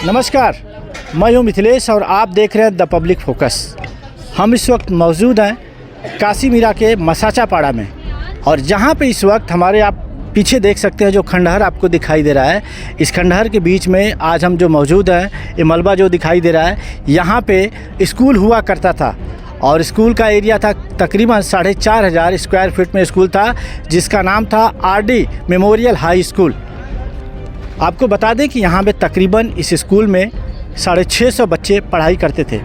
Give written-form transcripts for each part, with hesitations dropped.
नमस्कार, मैं हूं मिथिलेश और आप देख रहे हैं द पब्लिक फोकस। हम इस वक्त मौजूद हैं काशी मीरा के मसाचा पाड़ा में, और जहां पे इस वक्त हमारे आप पीछे देख सकते हैं जो खंडहर आपको दिखाई दे रहा है। इस खंडहर के बीच में आज हम जो मौजूद हैं, ये मलबा जो दिखाई दे रहा है, यहाँ पे स्कूल हुआ करता था और स्कूल का एरिया था तकरीबन 4,500 स्क्वायर फीट में स्कूल था, जिसका नाम था आरडी मेमोरियल हाई स्कूल। आपको बता दें कि यहाँ पे तकरीबन इस स्कूल में 650 बच्चे पढ़ाई करते थे,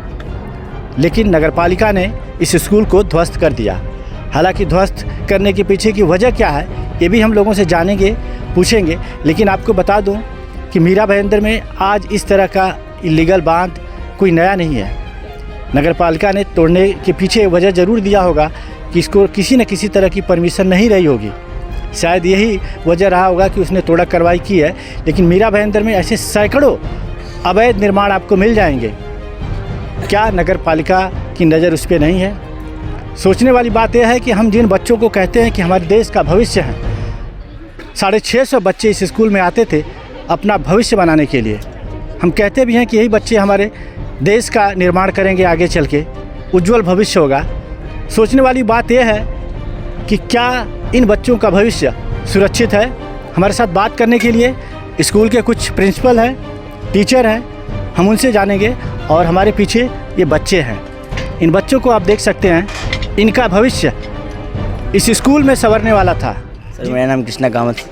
लेकिन नगरपालिका ने इस स्कूल को ध्वस्त कर दिया। हालांकि ध्वस्त करने के पीछे की वजह क्या है, ये भी हम लोगों से जानेंगे, पूछेंगे। लेकिन आपको बता दूं कि मीरा भाईंदर में आज इस तरह का इलीगल बांध कोई नया नहीं है। नगरपालिका ने तोड़ने के पीछे वजह ज़रूर दिया होगा कि इसको किसी न किसी तरह की परमिशन नहीं रही होगी। शायद यही वजह रहा होगा कि उसने तोड़ा कार्रवाई की है। लेकिन मीरा भाईंदर में ऐसे सैकड़ों अवैध निर्माण आपको मिल जाएंगे। क्या नगरपालिका की नज़र उस पर नहीं है? सोचने वाली बात यह है कि हम जिन बच्चों को कहते हैं कि हमारे देश का भविष्य है, 650 बच्चे इस स्कूल में आते थे अपना भविष्य बनाने के लिए। हम कहते भी हैं कि यही बच्चे हमारे देश का निर्माण करेंगे, आगे चल के उज्जवल भविष्य होगा। सोचने वाली बात यह है कि क्या इन बच्चों का भविष्य सुरक्षित है? हमारे साथ बात करने के लिए स्कूल के कुछ प्रिंसिपल हैं, टीचर हैं, हम उनसे जानेंगे। और हमारे पीछे ये बच्चे हैं, इन बच्चों को आप देख सकते हैं, इनका भविष्य इस स्कूल में संवरने वाला था। सर मेरा नाम कृष्णा कामत।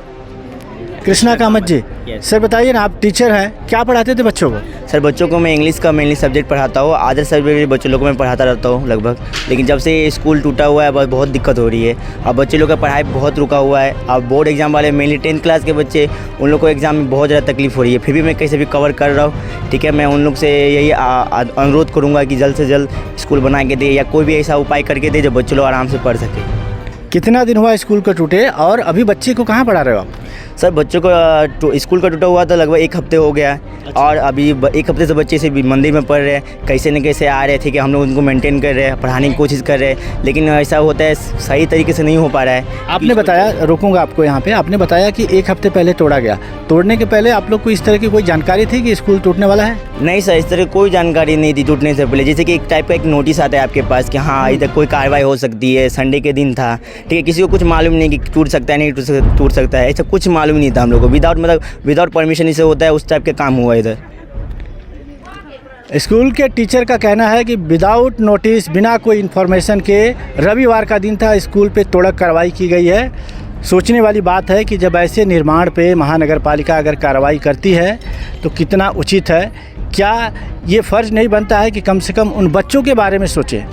कृष्णा कामत जी, सर बताइए ना, आप टीचर हैं, क्या पढ़ाते थे बच्चों को? सर बच्चों को मैं इंग्लिश का मेनली सब्जेक्ट पढ़ाता हूँ। अदर सब्जेक्ट बच्चों लोगों को मैं पढ़ाता रहता हूँ लगभग। लेकिन जब से ये स्कूल टूटा हुआ है बहुत दिक्कत हो रही है। अब बच्चे लोग का पढ़ाई बहुत रुका हुआ है। अब बोर्ड एग्जाम वाले मेनली 10th क्लास के बच्चे, उन लोग को एग्जाम में बहुत ज़्यादा तकलीफ हो रही है। फिर भी मैं कैसे भी कवर कर रहा हूँ। ठीक है, मैं उन लोग से यही अनुरोध करूँगा कि जल्द से जल्द स्कूल बना के दे या कोई भी ऐसा उपाय करके दे जो बच्चे लोग आराम से पढ़ सके। कितना दिन हुआ स्कूल को टूटे और अभी बच्चे को कहाँ पढ़ा रहे हो आप? सर बच्चों को स्कूल का टूटा हुआ था लगभग 1 हफ्ते हो गया है। अच्छा। और अभी 1 हफ्ते से बच्चे से मंदिर में पढ़ रहे हैं, कैसे न कैसे आ रहे थे कि हम लोग उनको मेंटेन कर रहे हैं, पढ़ाने की कोशिश कर रहे हैं। लेकिन ऐसा होता है सही तरीके से नहीं हो पा रहा है। आपने बताया, रोकूंगा आपको यहाँ पे, आपने बताया कि 1 हफ्ते पहले तोड़ा गया। तोड़ने के पहले आप लोग को इस तरह की कोई जानकारी थी कि स्कूल टूटने वाला है? नहीं सर, इस तरह कोई जानकारी नहीं थी टूटने से पहले। जैसे कि एक टाइप का एक नोटिस आता है आपके पास कि हाँ इधर कोई कार्रवाई हो सकती है। संडे के दिन था, ठीक है, किसी को कुछ मालूम नहीं कि टूट सकता है, नहीं टूट सकता है, ऐसा कुछ मालूम नहीं था हम लोग को। विदाउट परमिशन इसे होता है, उस टाइप के काम हुआ इधर। स्कूल के टीचर का कहना है कि विदाउट नोटिस, बिना कोई इन्फॉर्मेशन के, रविवार का दिन था, स्कूल पे तोड़क कार्रवाई की गई है। सोचने वाली बात है कि जब ऐसे निर्माण पे महानगर पालिका अगर कार्रवाई करती है तो कितना उचित है। क्या ये फ़र्ज़ नहीं बनता है कि कम से कम उन बच्चों के बारे में सोचें?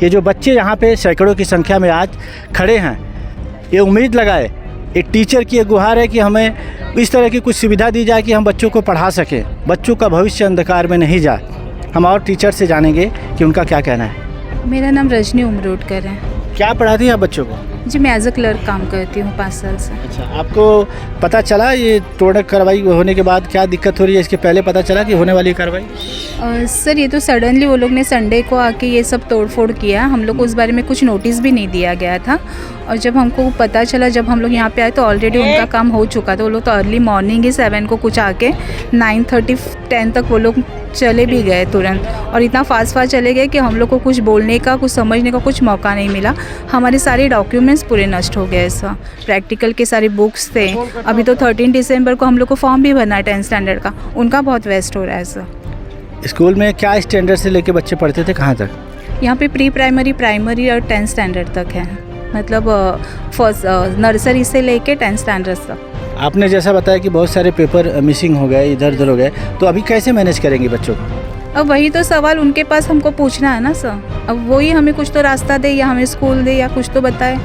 ये जो बच्चे यहाँ पे सैकड़ों की संख्या में आज खड़े हैं, ये उम्मीद लगाए, एक टीचर की एक गुहार है कि हमें इस तरह की कुछ सुविधा दी जाए कि हम बच्चों को पढ़ा सकें, बच्चों का भविष्य अंधकार में नहीं जाए। हम और टीचर से जानेंगे कि उनका क्या कहना है। मेरा नाम रजनी उमरोडकर है। क्या पढ़ाती हैं आप बच्चों को? जी, मैं एज अ क्लर्क काम करती हूँ 5 साल से। अच्छा, आपको पता चला ये तोड़ कार्रवाई होने के बाद क्या दिक्कत हो रही है? इसके पहले पता चला कि होने वाली कार्रवाई? सर ये तो सडनली वो लोग ने संडे को आके ये सब तोड़फोड़ किया। हम लोग को उस बारे में कुछ नोटिस भी नहीं दिया गया था। और जब हमको पता चला, जब हम लोग यहाँ पे आए तो ऑलरेडी उनका काम हो चुका था। वो लोग तो अर्ली मॉर्निंग ही 7 को कुछ आके 9:30 10 तक वो लोग चले भी गए तुरंत। और इतना फास्ट चले गए कि हम लोग को कुछ बोलने का, कुछ समझने का कुछ मौका नहीं मिला। हमारे सारे डॉक्यूमेंट्स पूरे नष्ट हो गए। ऐसा प्रैक्टिकल के सारे बुक्स थे। अभी तो 13 दिसंबर को हम लोग को फॉर्म भी भरना है 10th स्टैंडर्ड का, उनका बहुत वेस्ट हो रहा है। ऐसा स्कूल में क्या स्टैंडर्ड से लेके बच्चे पढ़ते थे, कहाँ तक? यहाँ पे प्री प्राइमरी, प्राइमरी और 10th स्टैंडर्ड तक है। मतलब फर्स्ट नर्सरी से लेके 10th स्टैंडर्ड तक। आपने जैसा बताया कि बहुत सारे पेपर मिसिंग हो गए, इधर उधर हो गए, तो अभी कैसे मैनेज करेंगे बच्चों को? अब वही तो सवाल उनके पास हमको पूछना है ना सर। अब वही हमें कुछ तो रास्ता दे, या हमें स्कूल दे, या कुछ तो बताए।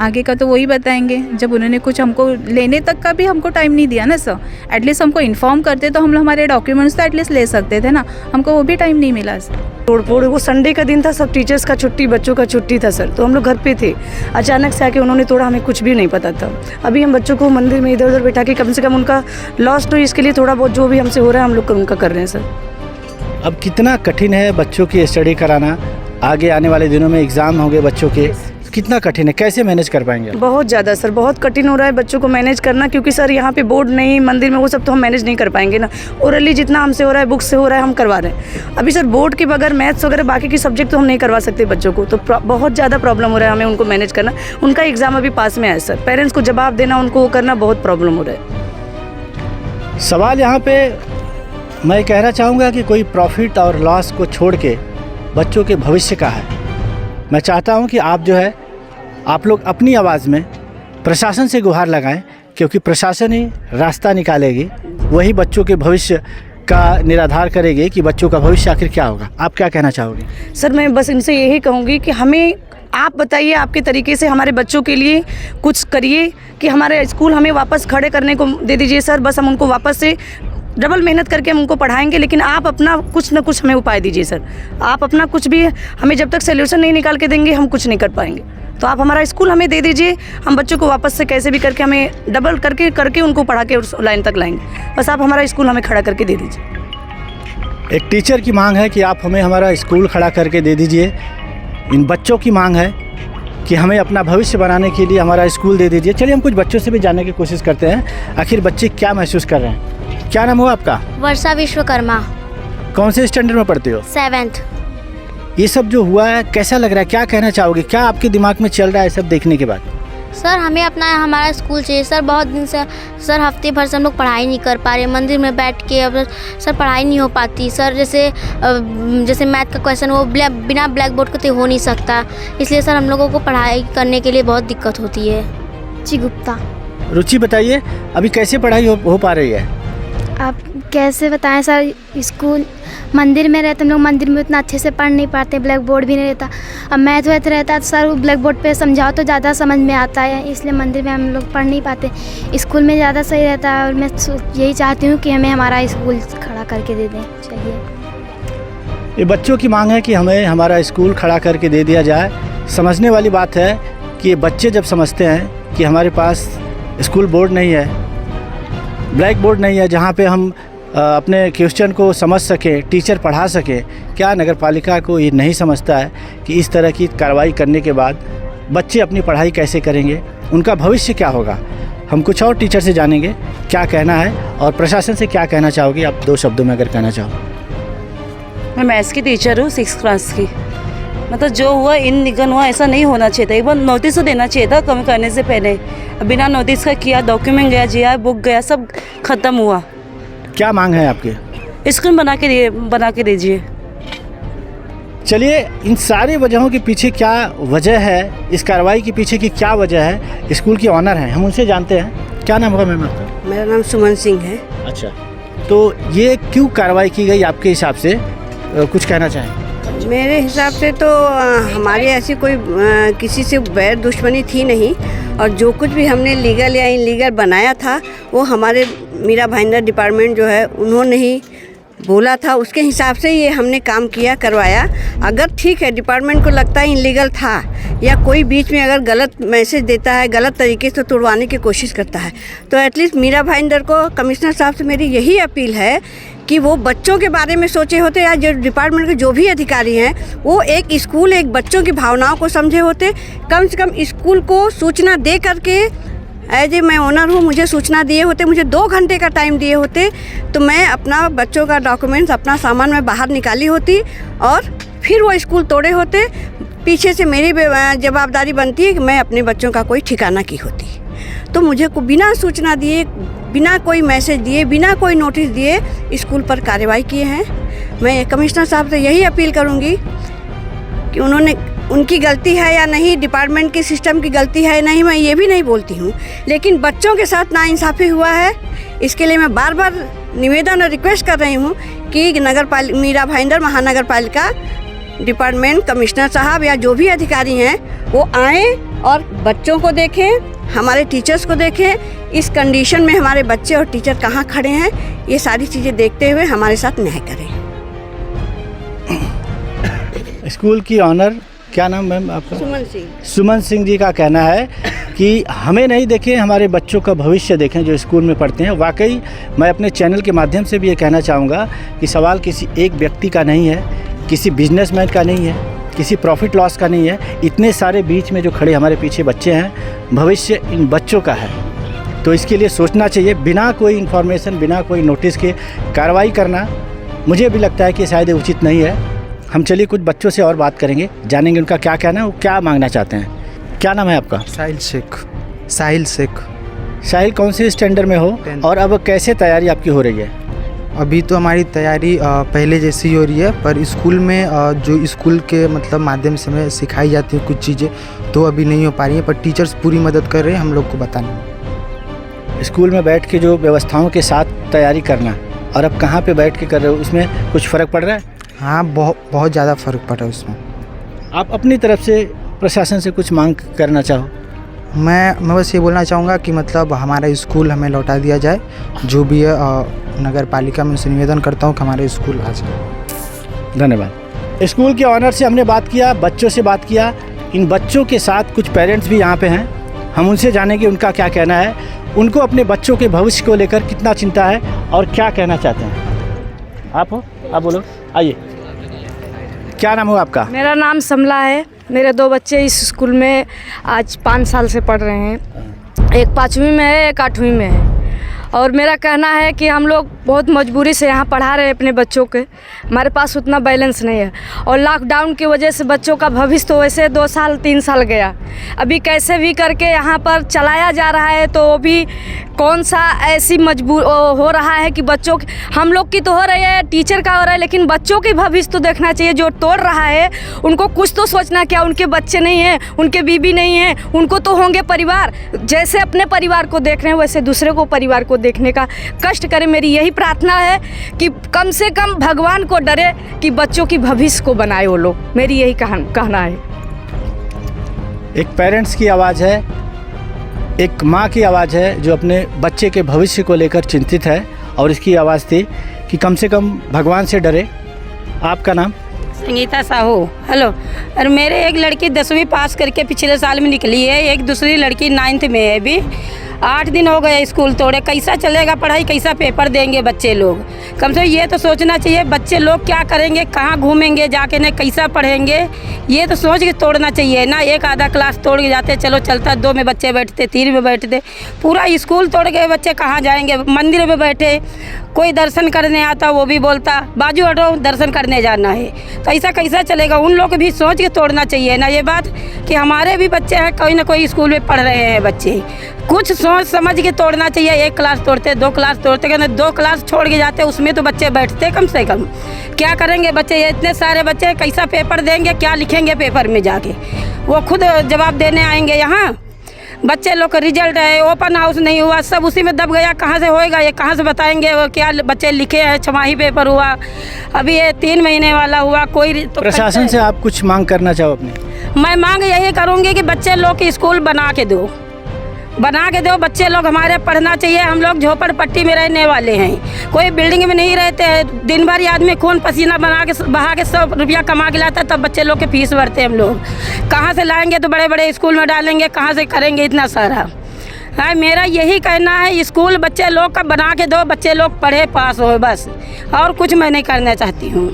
आगे का तो वही बताएंगे। जब उन्होंने कुछ हमको लेने तक का भी हमको टाइम नहीं दिया ना सर। एटलीस्ट हमको इन्फॉर्म करते तो हम लोग हमारे डॉक्यूमेंट्स तो एटलीस्ट ले सकते थे ना। हमको वो भी टाइम नहीं मिला सर। तोड़फोड़, वो संडे का दिन था, सब टीचर्स का छुट्टी, बच्चों का छुट्टी था सर। तो हम लोग घर पे थे, अचानक से आके उन्होंने तोड़ा, हमें कुछ भी नहीं पता था। अभी हम बच्चों को मंदिर में इधर उधर बैठा के कम से कम उनका लॉस तो इसके लिए थोड़ा बहुत जो भी हमसे हो रहा है हम लोग उनका कर रहे हैं सर। अब कितना कठिन है बच्चों की स्टडी कराना? आगे आने वाले दिनों में एग्ज़ाम होंगे बच्चों के, कितना कठिन है, कैसे मैनेज कर पाएंगे आप? बहुत ज़्यादा सर, बहुत कठिन हो रहा है बच्चों को मैनेज करना, क्योंकि सर यहाँ पे बोर्ड नहीं, मंदिर में वो सब तो हम मैनेज नहीं कर पाएंगे ना। ओरली जितना हमसे हो रहा है, बुक से हो रहा है, हम करवा रहे हैं। अभी सर बोर्ड के बगैर मैथ्स वगैरह बाकी की सब्जेक्ट तो हम नहीं करवा सकते बच्चों को, तो बहुत ज़्यादा प्रॉब्लम हो रहा है हमें उनको मैनेज करना। उनका एग्ज़ाम अभी पास में है सर, पेरेंट्स को जवाब देना, उनको वो करना बहुत प्रॉब्लम हो रहा है। सवाल यहाँ पे मैं कहना चाहूँगा कि कोई प्रॉफिट और लॉस को छोड़ के बच्चों के भविष्य का है। मैं चाहता हूँ कि आप जो है आप लोग अपनी आवाज़ में प्रशासन से गुहार लगाएं, क्योंकि प्रशासन ही रास्ता निकालेगी, वही बच्चों के भविष्य का निराधार करेगी कि बच्चों का भविष्य आखिर क्या होगा। आप क्या कहना चाहोगे? सर मैं बस इनसे यही कहूँगी कि हमें आप बताइए आपके तरीके से हमारे बच्चों के लिए कुछ करिए कि हमारे स्कूल हमें वापस खड़े करने को दे दीजिए सर। बस हम उनको वापस से डबल मेहनत करके हम उनको पढ़ाएंगे, लेकिन आप अपना कुछ ना कुछ हमें उपाय दीजिए सर। आप अपना कुछ भी हमें जब तक सोल्यूशन नहीं निकाल के देंगे हम कुछ नहीं कर पाएंगे। तो आप हमारा स्कूल हमें दे दीजिए, हम बच्चों को वापस से कैसे भी करके हमें डबल करके उनको पढ़ा के उस लाइन तक लाएंगे। बस आप हमारा स्कूल हमें खड़ा करके दे दीजिए। एक टीचर की मांग है कि आप हमें हमारा स्कूल खड़ा करके दे दीजिए। इन बच्चों की मांग है कि हमें अपना भविष्य बनाने के लिए हमारा स्कूल दे दीजिए। चलिए हम कुछ बच्चों से भी जानने की कोशिश करते हैं, आखिर बच्चे क्या महसूस कर रहे हैं। क्या नाम हुआ आपका? वर्षा विश्वकर्मा। कौन से स्टैंडर्ड में पढ़ते हो? 7th। ये सब जो हुआ है कैसा लग रहा है, क्या कहना चाहोगे, क्या आपके दिमाग में चल रहा है सब देखने के बाद? सर हमें अपना हमारा स्कूल चाहिए सर। बहुत दिन से सर हफ्ते भर से हम लोग पढ़ाई नहीं कर पा रहे, मंदिर में बैठ के अब सर पढ़ाई नहीं हो पाती सर। जैसे मैथ का क्वेश्चन वो बिना ब्लैक बोर्ड के तो हो नहीं सकता, इसलिए सर हम लोगों को पढ़ाई करने के लिए बहुत दिक्कत होती है। जी गुप्ता। रुचि बताइए, अभी कैसे पढ़ाई हो पा रही है? आप कैसे बताएं सर, स्कूल मंदिर में रहते हम लोग, मंदिर में उतना अच्छे से पढ़ नहीं पाते, ब्लैक बोर्ड भी नहीं रहता। अब मैथ वैथ रहता तो सर ब्लैक बोर्ड पे समझाओ तो ज़्यादा समझ में आता है, इसलिए मंदिर में हम लोग पढ़ नहीं पाते। स्कूल में ज़्यादा सही रहता है और मैं यही चाहती हूँ कि हमें हमारा स्कूल खड़ा करके दे दें। चाहिए ये बच्चों की मांग है कि हमें हमारा स्कूल खड़ा करके दे दिया जाए। समझने वाली बात है कि ये बच्चे जब समझते हैं कि हमारे पास स्कूल बोर्ड नहीं है, ब्लैक बोर्ड नहीं है जहाँ पे हम अपने क्वेश्चन को समझ सकें, टीचर पढ़ा सके, क्या नगर पालिका को ये नहीं समझता है कि इस तरह की कार्रवाई करने के बाद बच्चे अपनी पढ़ाई कैसे करेंगे, उनका भविष्य क्या होगा। हम कुछ और टीचर से जानेंगे क्या कहना है और प्रशासन से क्या कहना चाहोगे आप 2 शब्दों में अगर कहना चाहो। मैं मैथ्स की टीचर हूँ 6th क्लास की। मतलब जो हुआ इन निगन हुआ ऐसा नहीं होना चाहिए था, एक बार नोटिस तो देना चाहिए था कम करने से पहले। बिना नोटिस का किया, डॉक्यूमेंट गया, जीआर बुक गया, सब खत्म हुआ। क्या मांग है आपकी? स्कूल बना के दीजिए। चलिए इन सारी वजहों के पीछे क्या वजह है, इस कार्रवाई के पीछे की क्या वजह है, स्कूल की ऑनर हैं, हम उनसे जानते हैं। क्या नाम होगा मैम आपका? मेरा नाम सुमन सिंह है। अच्छा, तो ये क्यों कार्रवाई की गई आपके हिसाब से, कुछ कहना चाहें? मेरे हिसाब से तो हमारी ऐसी कोई किसी से बैर दुश्मनी थी नहीं, और जो कुछ भी हमने लीगल या इनलीगल बनाया था वो हमारे मीरा भाईंदर डिपार्टमेंट जो है उन्होंने ही बोला था, उसके हिसाब से ये हमने काम किया, करवाया। अगर ठीक है डिपार्टमेंट को लगता है इनलीगल था या कोई बीच में अगर गलत मैसेज देता है, गलत तरीके से तोड़वाने की कोशिश करता है, तो एटलीस्ट मीरा भाईंदर को, कमिश्नर साहब से मेरी यही अपील है कि वो बच्चों के बारे में सोचे होते, या जो डिपार्टमेंट के जो भी अधिकारी हैं वो एक स्कूल, एक बच्चों की भावनाओं को समझे होते। कम से कम स्कूल को सूचना दे करके, एज ए मैं ओनर हूँ, मुझे सूचना दिए होते, मुझे 2 घंटे का टाइम दिए होते, तो मैं अपना बच्चों का डॉक्यूमेंट्स, अपना सामान मैं बाहर निकाली होती और फिर वो स्कूल तोड़े होते। पीछे से मेरी जवाबदारी बनती है कि मैं अपने बच्चों का कोई ठिकाना की होती। तो मुझे को बिना सूचना दिए, बिना कोई मैसेज दिए, बिना कोई नोटिस दिए स्कूल पर कार्रवाई किए हैं। मैं कमिश्नर साहब से यही अपील करूंगी कि उनकी गलती है या नहीं, डिपार्टमेंट के सिस्टम की गलती है नहीं, मैं ये भी नहीं बोलती हूँ, लेकिन बच्चों के साथ नाइंसाफ़ी हुआ है। इसके लिए मैं बार बार निवेदन और रिक्वेस्ट कर रही हूँ कि मीरा भाईंदर महानगर पालिका डिपार्टमेंट, कमिश्नर साहब या जो भी अधिकारी हैं वो आएँ और बच्चों को देखें, हमारे टीचर्स को देखें, इस कंडीशन में हमारे बच्चे और टीचर कहाँ खड़े हैं, ये सारी चीज़ें देखते हुए हमारे साथ न्याय करें। स्कूल की ऑनर, क्या नाम मैम आपका? सुमन सिंह। सुमन सिंह जी का कहना है कि हमें नहीं देखें, हमारे बच्चों का भविष्य देखें जो स्कूल में पढ़ते हैं। वाकई मैं अपने चैनल के माध्यम से भी ये कहना चाहूँगा कि सवाल किसी एक व्यक्ति का नहीं है, किसी बिजनेसमैन का नहीं है, किसी प्रॉफिट लॉस का नहीं है। इतने सारे बीच में जो खड़े हमारे पीछे बच्चे हैं, भविष्य इन बच्चों का है, तो इसके लिए सोचना चाहिए। बिना कोई इन्फॉर्मेशन, बिना कोई नोटिस के कार्रवाई करना मुझे भी लगता है कि शायद उचित नहीं है। हम चलिए कुछ बच्चों से और बात करेंगे, जानेंगे उनका क्या कहना है, वो क्या मांगना चाहते हैं। क्या नाम है आपका? साहिल शेख। साहिल शेख। साहिल, कौन से स्टैंडर्ड में हो 10th। और अब कैसे तैयारी आपकी हो रही है? अभी तो हमारी तैयारी पहले जैसी ही हो रही है, पर स्कूल में जो स्कूल के मतलब माध्यम से हमें सिखाई जाती है कुछ चीज़ें, तो अभी नहीं हो पा रही हैं, पर टीचर्स पूरी मदद कर रहे हैं हम लोग को बताने में। स्कूल में बैठ के जो व्यवस्थाओं के साथ तैयारी करना और अब कहाँ पे बैठ के कर रहे हो, उसमें कुछ फ़र्क पड़ रहा है? हाँ, बहुत ज़्यादा फ़र्क पड़ रहा है उसमें। आप अपनी तरफ से प्रशासन से कुछ मांग करना चाहो? मैं बस ये बोलना चाहूँगा कि मतलब हमारा स्कूल हमें लौटा दिया जाए, जो भी है नगर पालिका में उनसे निवेदन करता हूँ कि हमारे स्कूल आ जाए। धन्यवाद। स्कूल के ऑनर से हमने बात किया, बच्चों से बात किया। इन बच्चों के साथ कुछ पेरेंट्स भी यहाँ पे हैं, हम उनसे जानेंगे उनका क्या कहना है, उनको अपने बच्चों के भविष्य को लेकर कितना चिंता है और क्या कहना चाहते हैं। आप हो, आप बोलो, आइए। क्या नाम हो आपका? मेरा नाम समला है। मेरे 2 बच्चे इस स्कूल में आज 5 साल से पढ़ रहे हैं। एक 5वीं में है, एक 8वीं में है। और मेरा कहना है कि हम लोग बहुत मजबूरी से यहाँ पढ़ा रहे हैं अपने बच्चों के, हमारे पास उतना बैलेंस नहीं है। और लॉकडाउन की वजह से बच्चों का भविष्य तो वैसे 2 साल 3 साल गया, अभी कैसे भी करके यहाँ पर चलाया जा रहा है। तो वो भी कौन सा ऐसी मजबूर हो रहा है कि बच्चों की, हम लोग की तो हो रही है, टीचर का हो रहा है, लेकिन बच्चों की भविष्य तो देखना चाहिए। जो तोड़ रहा है उनको कुछ तो सोचना, क्या उनके बच्चे नहीं हैं, उनके बीबी नहीं हैं, उनको तो होंगे परिवार। जैसे अपने परिवार को देख रहे हैं वैसे दूसरे को परिवार को देखने का कष्ट करें। मेरी यही प्रार्थना है कि कम से कम भगवान को डरे कि बच्चों की भविष्य को बनाए वो लोग। मेरी यही कहना है। एक पेरेंट्स की आवाज़ है, एक माँ की आवाज़ है जो अपने बच्चे के भविष्य को लेकर चिंतित है, और इसकी आवाज़ थी कि कम से कम भगवान से डरे। आपका नाम? संगीता साहू। हेलो। और मेरे एक लड़की 10वीं पास करके पिछले साल में निकली है, एक दूसरी लड़की 9th में है। अभी 8 दिन हो गए स्कूल तोड़े। कैसा चलेगा पढ़ाई, कैसा पेपर देंगे बच्चे लोग? कम से कम ये तो सोचना चाहिए बच्चे लोग क्या करेंगे, कहाँ घूमेंगे जाके, न कैसा पढ़ेंगे, ये तो सोच के तोड़ना चाहिए ना। एक आधा क्लास तोड़ के जाते, चलो चलता, 2 में बच्चे बैठते, 3 में बैठते, पूरा स्कूल तोड़ के बच्चे कहाँ जाएंगे? मंदिर में बैठे, कोई दर्शन करने आता वो भी बोलता बाजू हटो, दर्शन करने जाना है। तो ऐसा कैसा चलेगा? उन लोग को भी सोच के तोड़ना चाहिए ना ये बात कि हमारे भी बच्चे हैं, कोई ना कोई स्कूल में पढ़ रहे हैं बच्चे। कुछ सोच समझ के तोड़ना चाहिए। 1 क्लास तोड़ते, 2 क्लास तोड़ते, कहते 2 क्लास छोड़ के जाते, उसमें तो बच्चे बैठते कम से कम। क्या करेंगे बच्चे? ये इतने सारे बच्चे कैसा पेपर देंगे, क्या लिखेंगे पेपर में जाके? वो खुद जवाब देने आएंगे यहाँ। बच्चे लोग का रिजल्ट है, ओपन हाउस नहीं हुआ, सब उसी में दब गया। कहाँ से होएगा ये, कहाँ से बताएंगे वो क्या बच्चे लिखे हैं? छमाही पेपर हुआ, अभी ये 3 महीने वाला हुआ। कोई तो प्रशासन से आप कुछ मांग करना चाहो अपने? मैं मांग यही करूँगी कि बच्चे लोग की स्कूल बना के दो, बच्चे लोग हमारे पढ़ना चाहिए। हम लोग झोपड़पट्टी में रहने वाले हैं, कोई बिल्डिंग में नहीं रहते हैं। दिन भर आदमी खून पसीना बहा के 100 रुपया कमा के लाता है, तब बच्चे लोग के फीस भरते हैं हम लोग। कहाँ से लाएंगे? तो बड़े बड़े स्कूल में डालेंगे, कहाँ से करेंगे इतना सारा? हाँ, मेरा यही कहना है, स्कूल बच्चे लोग का बना के दो, बच्चे लोग पढ़े पास हो, बस। और कुछ मैं नहीं करना चाहती हूँ।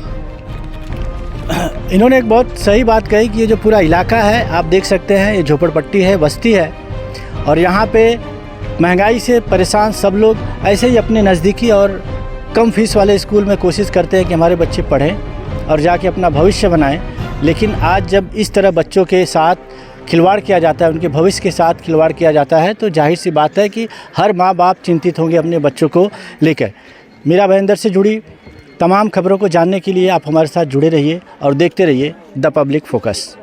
इन्होंने एक बहुत सही बात कही कि ये जो पूरा इलाका है आप देख सकते हैं, ये झोपड़पट्टी है, बस्ती है, और यहाँ पे महंगाई से परेशान सब लोग ऐसे ही अपने नज़दीकी और कम फीस वाले स्कूल में कोशिश करते हैं कि हमारे बच्चे पढ़ें और जाके अपना भविष्य बनाएं। लेकिन आज जब इस तरह बच्चों के साथ खिलवाड़ किया जाता है, उनके भविष्य के साथ खिलवाड़ किया जाता है, तो जाहिर सी बात है कि हर माँ बाप चिंतित होंगे अपने बच्चों को लेकर। मीरा भाईंदर से जुड़ी तमाम खबरों को जानने के लिए आप हमारे साथ जुड़े रहिए और देखते रहिए द पब्लिक फोकस।